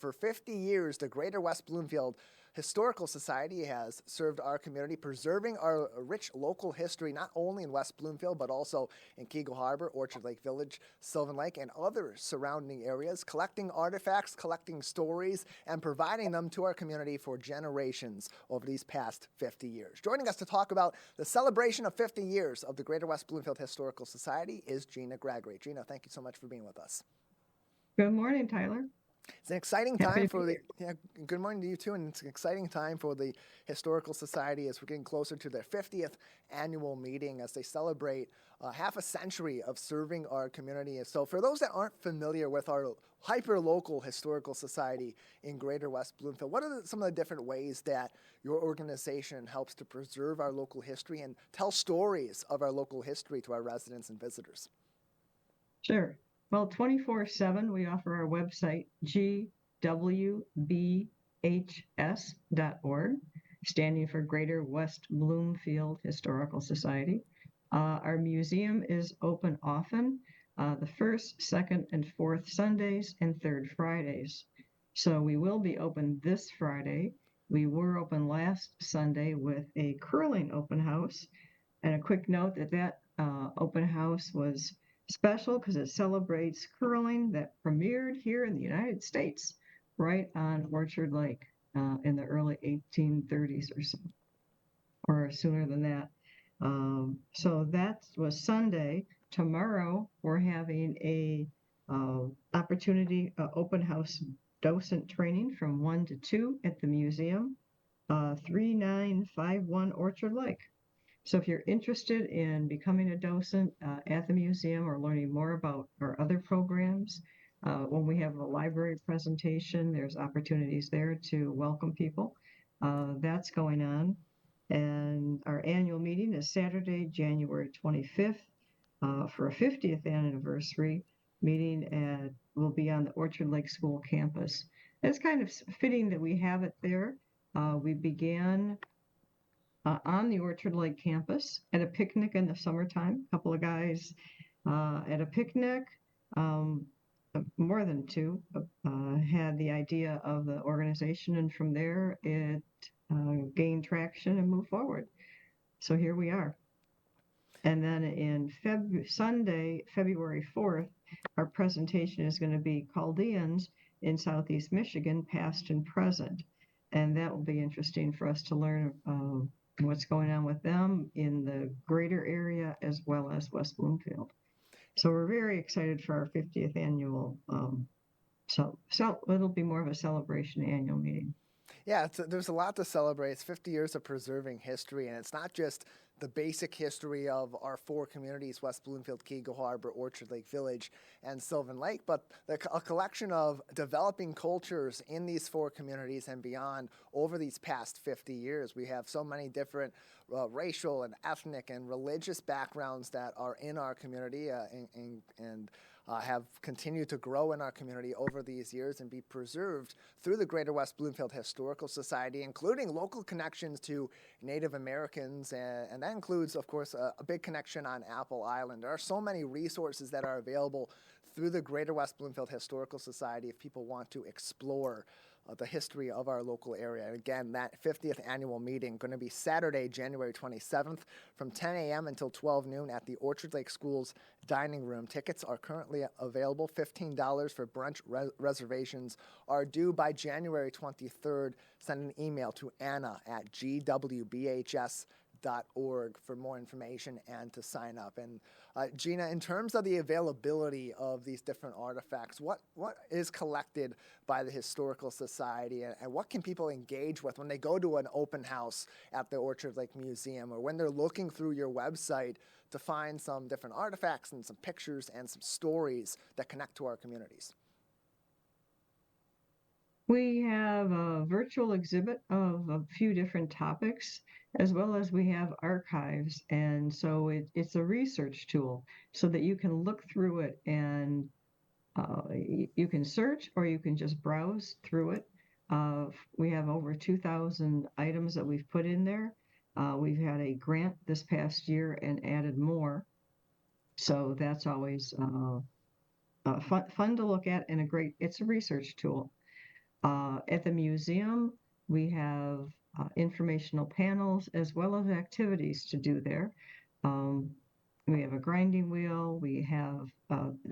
For 50 years, the Greater West Bloomfield Historical Society has served our community, preserving our rich local history, not only in West Bloomfield, but also in Keego Harbor, Orchard Lake Village, Sylvan Lake, and other surrounding areas, collecting artifacts, collecting stories, and providing them to our community for generations over these past 50 years. Joining us to talk about the celebration of 50 years of the Greater West Bloomfield Historical Society is Gina Gregory. Gina, thank you so much for being with us. Good morning, Tyler. It's an exciting Happy time to for be the, yeah, good morning to you too, and it's an exciting time for the Historical Society as we're getting closer to their 50th annual meeting as they celebrate half a century of serving our community. And so for those that aren't familiar with our hyper-local Historical Society in Greater West Bloomfield, what are some of the different ways that your organization helps to preserve our local history and tell stories of our local history to our residents and visitors? Sure. Well, 24/7, we offer our website, gwbhs.org, standing for Greater West Bloomfield Historical Society. Our museum is open often, the first, second, and fourth Sundays and third Fridays. So we will be open this Friday. We were open last Sunday with a curling open house. And a quick note that open house was special because it celebrates curling that premiered here in the United States, right on Orchard Lake in the early 1830s or so, or sooner than that. So that was Sunday. Tomorrow we're having a opportunity open house docent training from 1 to 2 at the museum, 3951 Orchard Lake. So if you're interested in becoming a docent at the museum or learning more about our other programs, when we have a library presentation, there's opportunities there to welcome people. That's going on. And our annual meeting is Saturday, January 25th for a 50th anniversary meeting will be on the Orchard Lake School campus. It's kind of fitting that we have it there. We began on the Orchard Lake campus at a picnic in the summertime. A couple of guys at a picnic, more than two, had the idea of the organization, and from there it gained traction and moved forward. So here we are. And then in Sunday, February 4th, our presentation is going to be Chaldeans in Southeast Michigan, past and present. And that will be interesting for us to learn what's going on with them in the greater area as well as West Bloomfield. So we're very excited for our 50th annual. So it'll be more of a celebration annual meeting. Yeah, there's a lot to celebrate. It's 50 years of preserving history, and it's not just the basic history of our four communities, West Bloomfield, Keego Harbor, Orchard Lake Village, and Sylvan Lake, but a collection of developing cultures in these four communities and beyond over these past 50 years. We have so many different racial and ethnic and religious backgrounds that are in our community and have continued to grow in our community over these years and be preserved through the Greater West Bloomfield Historical Society, including local connections to Native Americans, and that includes, of course, a big connection on Apple Island. There are so many resources that are available through the Greater West Bloomfield Historical Society if people want to explore the history of our local area. And again, that 50th annual meeting going to be Saturday, January 27th from 10 a.m. until 12 noon at the Orchard Lake School's dining room. Tickets are currently available. $15 for brunch reservations are due by January 23rd. Send an email to anna@gwbhs.org for more information and to sign up. And Gina, in terms of the availability of these different artifacts, what is collected by the Historical Society, and what can people engage with when they go to an open house at the Orchard Lake Museum, or when they're looking through your website to find some different artifacts and some pictures and some stories that connect to our communities? We have a virtual exhibit of a few different topics, as well as we have archives. And so it's a research tool so that you can look through it and you can search or you can just browse through it. We have over 2,000 items that we've put in there. We've had a grant this past year and added more. So that's always fun to look at, and it's a research tool. At the museum, we have informational panels as well as activities to do there. Um, we have a grinding wheel. We have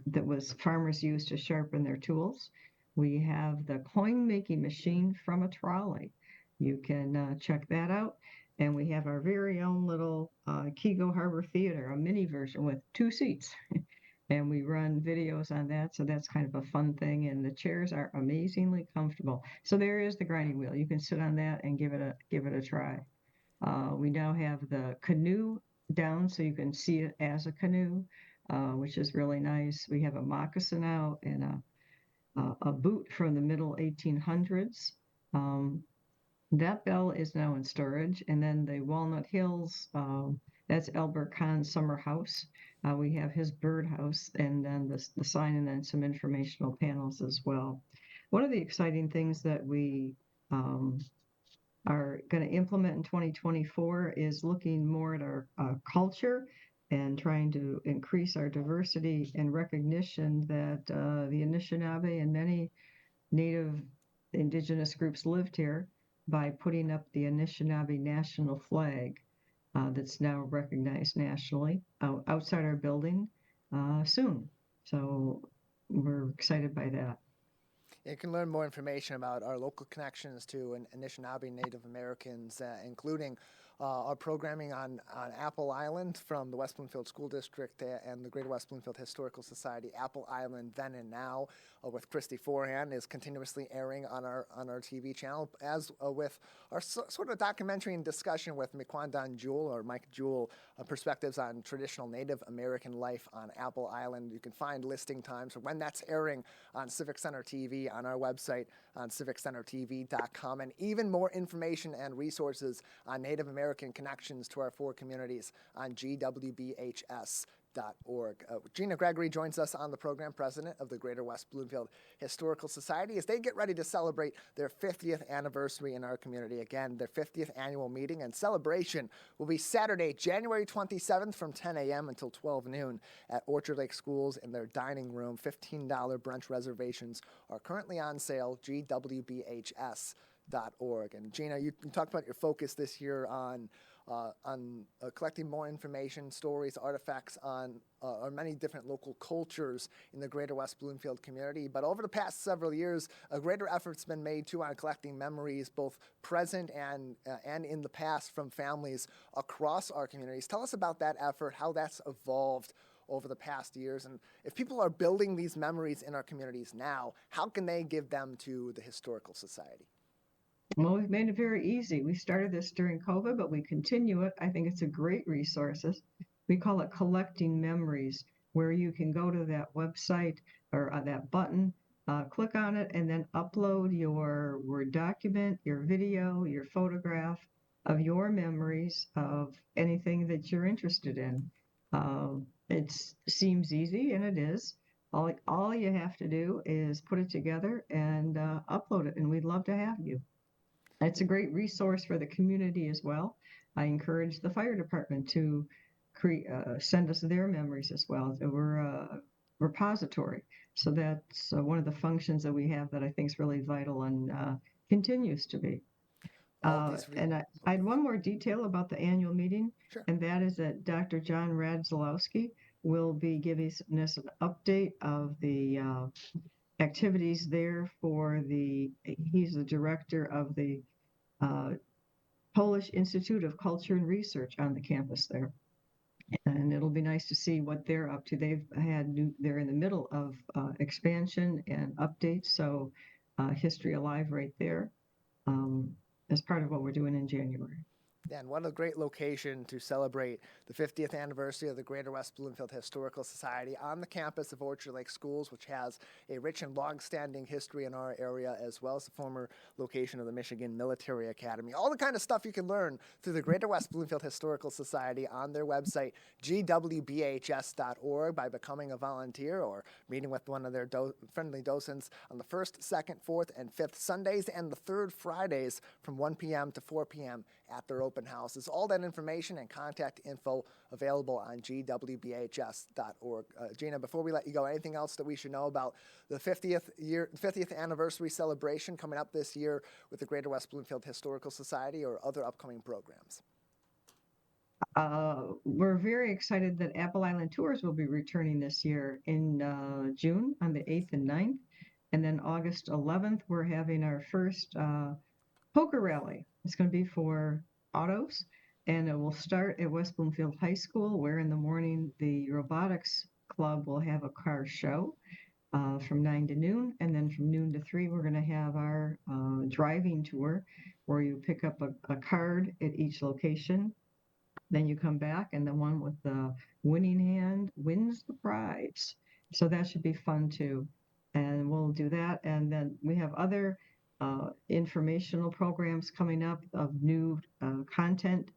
that was farmers used to sharpen their tools. We have the coin making machine from a trolley. You can check that out. And we have our very own little Kego Harbor Theater, a mini version with 2 seats. And we run videos on that, so that's kind of a fun thing. And the chairs are amazingly comfortable. So there is the grinding wheel. You can sit on that and give it a try. We now have the canoe down, so you can see it as a canoe, which is really nice. We have a moccasin out and a boot from the middle 1800s. That bell is now in storage. And then the Walnut Hills, that's Albert Kahn's summer house. We have his birdhouse and then the sign and then some informational panels as well. One of the exciting things that we are going to implement in 2024 is looking more at our culture and trying to increase our diversity and recognition that the Anishinaabe and many Native Indigenous groups lived here by putting up the Anishinaabe national flag that's now recognized nationally outside our building soon. So we're excited by that. You can learn more information about our local connections to Anishinaabe Native Americans, including our programming on Apple Island from the West Bloomfield School District and the Greater West Bloomfield Historical Society. Apple Island Then and Now with Christy Forehand is continuously airing on our TV channel, as with our sort of documentary and discussion with Miquandan Jewell or Mike Jewell, perspectives on traditional Native American life on Apple Island. You can find listing times for when that's airing on Civic Center TV on our website on civiccentertv.com, and even more information and resources on Native American connections to our 4 communities on gwbhs.org. Gina Gregory joins us on the program, president of the Greater West Bloomfield Historical Society, as they get ready to celebrate their 50th anniversary in our community. Again, their 50th annual meeting and celebration will be Saturday, January 27th from 10 a.m. until 12 noon at Orchard Lake Schools in their dining room. $15 brunch reservations are currently on sale, gwbhs.org. And Gina, you talked about your focus this year on collecting more information, stories, artifacts on many different local cultures in the Greater West Bloomfield community. But over the past several years, a greater effort's been made too on collecting memories, both present and in the past, from families across our communities. Tell us about that effort, how that's evolved over the past years, and if people are building these memories in our communities now, how can they give them to the Historical Society? Well, we've made it very easy. We started this during COVID, but we continue it. I think it's a great resource. We call it Collecting Memories, where you can go to that website or that button, click on it, and then upload your Word document, your video, your photograph of your memories of anything that you're interested in. It seems easy, and it is. All you have to do is put it together and upload it, and we'd love to have you. It's a great resource for the community as well. I encourage the fire department to send us their memories as well. We're a repository. So that's one of the functions that we have that I think is really vital and continues to be. And I had one more detail about the annual meeting, Sure. And that is that Dr. John Radzilowski will be giving us an update of the activities there he's the director of the Polish Institute of Culture and Research on the campus there. And it'll be nice to see what they're up to. They're in the middle of expansion and updates, so History Alive right there as part of what we're doing in January. And what a great location to celebrate the 50th anniversary of the Greater West Bloomfield Historical Society on the campus of Orchard Lake Schools, which has a rich and long-standing history in our area, as well as the former location of the Michigan Military Academy. All the kind of stuff you can learn through the Greater West Bloomfield Historical Society on their website, gwbhs.org, by becoming a volunteer or meeting with one of their friendly docents on the 1st, 2nd, 4th, and 5th Sundays and the 3rd Fridays from 1 p.m. to 4 p.m. at their open houses. All that information and contact info available on gwbhs.org. Gina, before we let you go, anything else that we should know about the 50th anniversary celebration coming up this year with the Greater West Bloomfield Historical Society or other upcoming programs? We're very excited that Apple Island Tours will be returning this year in June on the 8th and 9th. And then August 11th, we're having our first poker rally. It's going to be for autos, and it will start at West Bloomfield High School, where in the morning the robotics club will have a car show from 9 to noon. And then from noon to 3, we're going to have our driving tour where you pick up a card at each location. Then you come back, and the one with the winning hand wins the prize. So that should be fun too. And we'll do that. And then we have other informational programs coming up of new content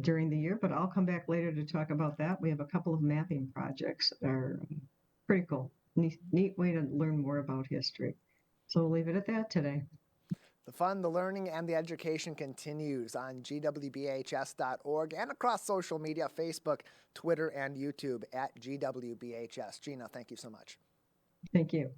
during the year, but I'll come back later to talk about that. We have a couple of mapping projects that are pretty cool. Neat way to learn more about history. So we'll leave it at that today. The fun, the learning, and the education continues on gwbhs.org and across social media, Facebook, Twitter, and YouTube at GWBHS. Gina, thank you so much. Thank you.